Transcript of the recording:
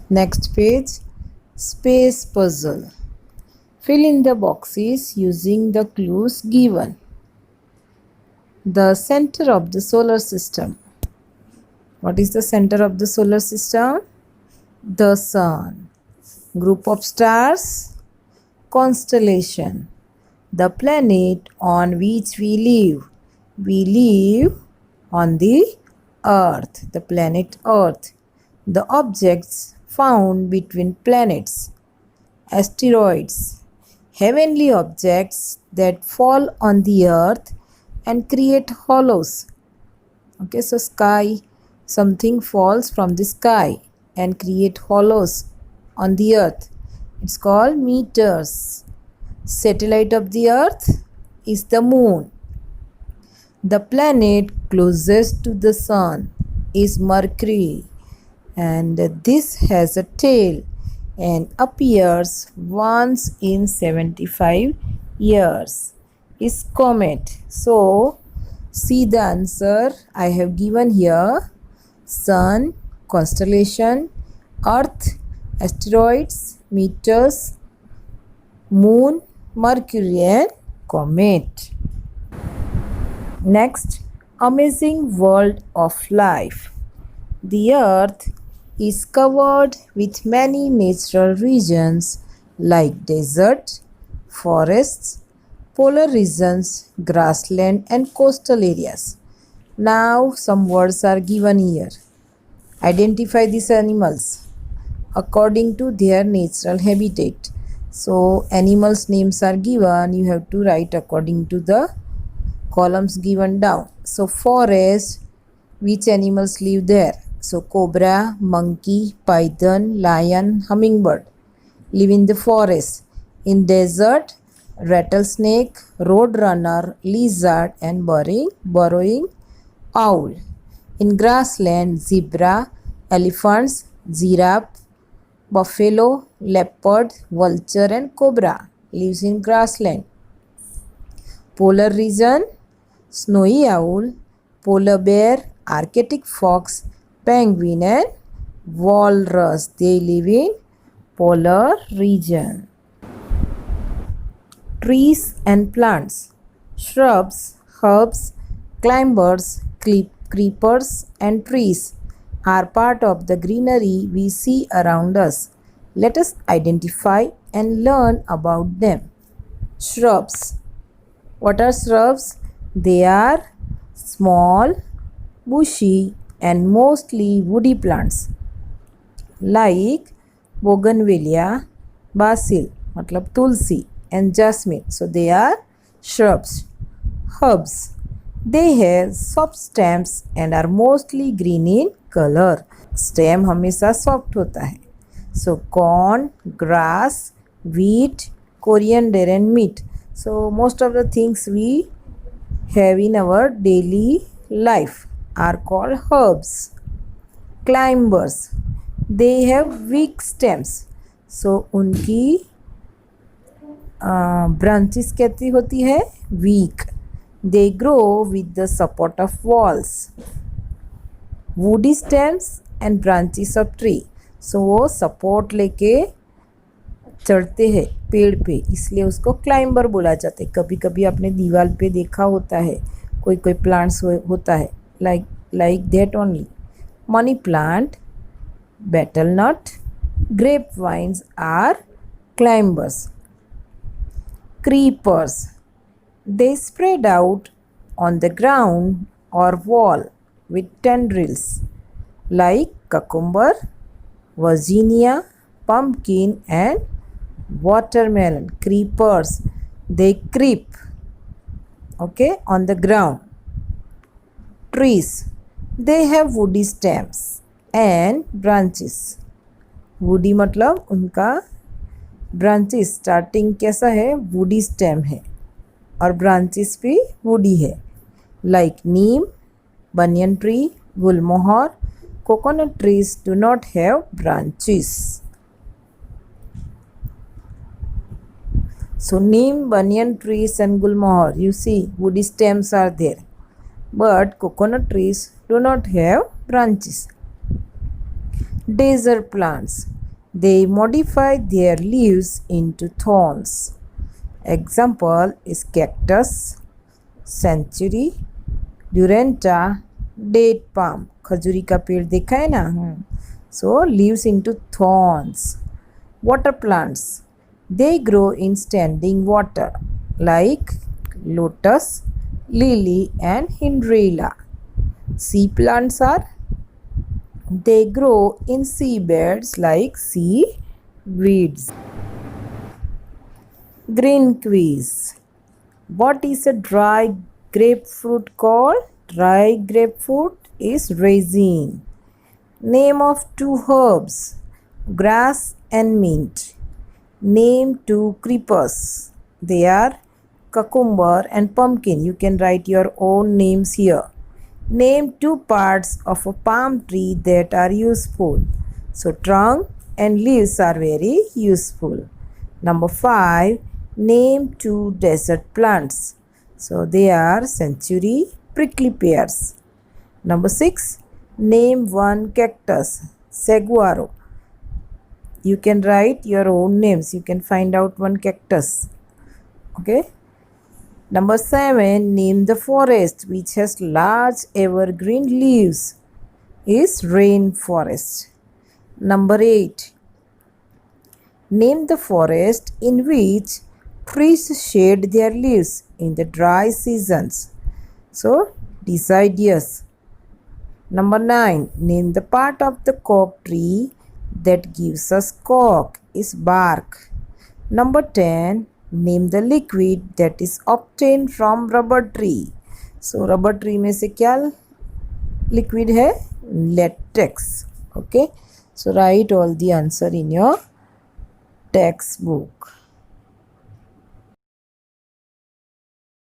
Next page, space puzzle. Fill in the boxes using the clues given. The center of the solar system. What is the center of the solar system? The sun. Group of stars, constellation. The planet on which we live. We live on the earth, the planet earth. The objects found between planets, asteroids, heavenly objects that fall on the earth and create hollows. Okay, so sky, something falls from the sky and create hollows on the earth. It's called meteors. Satellite of the earth is the moon. The planet closest to the sun is Mercury, and this has a tail and appears once in 75 years. Is comet. So see the answer I have given here: sun, constellation, earth, asteroids, meteors, moon, Mercury and comet. Next, amazing world of life. The earth is covered with many natural regions like desert, forests, polar regions, grassland and coastal areas. Now some words are given here. Identify these animals according to their natural habitat. So animals' names are given. You have to write according to the columns given down. So forest, which animals live there? So cobra, monkey, python, lion, hummingbird live in the forest. In desert, rattlesnake, roadrunner, lizard and burrowing owl. In grassland, zebra, elephants, giraffe, buffalo, leopard, vulture and cobra lives in grassland. Polar region, snowy owl, polar bear, Arctic fox, penguin and walrus. They live in polar region. Trees and plants, shrubs, herbs, climbers, creepers and trees are part of the greenery we see around us. Let us identify and learn about them. Shrubs. What are shrubs? They are small, bushy and mostly woody plants like bougainvillea, basil, matlab tulsi and jasmine. So they are shrubs. Herbs. They have soft stems and are mostly green in color. Stem हमेशा soft होता है. So corn, grass, wheat, coriander and meat. So most of the things we have in our daily life are called herbs. Climbers. They have weak stems. So उनकी branches कैसी होती है? Weak. They grow with the support of walls. Woody stems and branches of tree. So वो support लेके चढ़ते हैं पेड़ पे, इसलिए उसको क्लाइंबर बोला जाता है. कभी कभी आपने दीवार पे देखा होता है कोई कोई प्लांट्स होता है like that only. Money plant, betel nut, grapevines are climbers. Creepers. They spread out on the ground or wall with tendrils like cucumber, Virginia, pumpkin and watermelon. Creepers. They creep, okay, on the ground. Trees. They have woody stems and branches. Woody मतलब उनका branches starting कैसा है? Woody stem है और branches भी woody है. Like neem, banyan tree, gulmohar. Coconut trees do not have branches. So neem, banyan trees and gulmohar, you see woody stems are there. But coconut trees do not have branches. Desert plants. They modify their leaves into thorns. Example is cactus, century, duranta, date palm. खजूरी का पेड़ देखा है ना. So leaves into thorns. Water plants, they grow in standing water like lotus, lily and hydrangeas. Sea plants are, they grow in seabeds like seaweeds. Green quiz. What is a dry grapefruit called? Dry grapefruit is raisin. Name of two herbs, grass and mint. Name two creepers. They are cucumber and pumpkin. You can write your own names here. Name two parts of a palm tree that are useful. So trunk and leaves are very useful. Number 5. Name two desert plants. So they are century, prickly pears. Number 6. Name one cactus. Saguaro. You can write your own names. You can find out one cactus. Okay. Number 7. Name the forest which has large evergreen leaves. Is rainforest. Number 8. Name the forest in which trees shed their leaves in the dry seasons. So decide yes. Number 9. Name the part of the cork tree that gives us cork. Is bark. Number 10. Name the liquid that is obtained from rubber tree. So rubber tree में से क्या liquid है? Latex. Okay. So write all the answer in your textbook.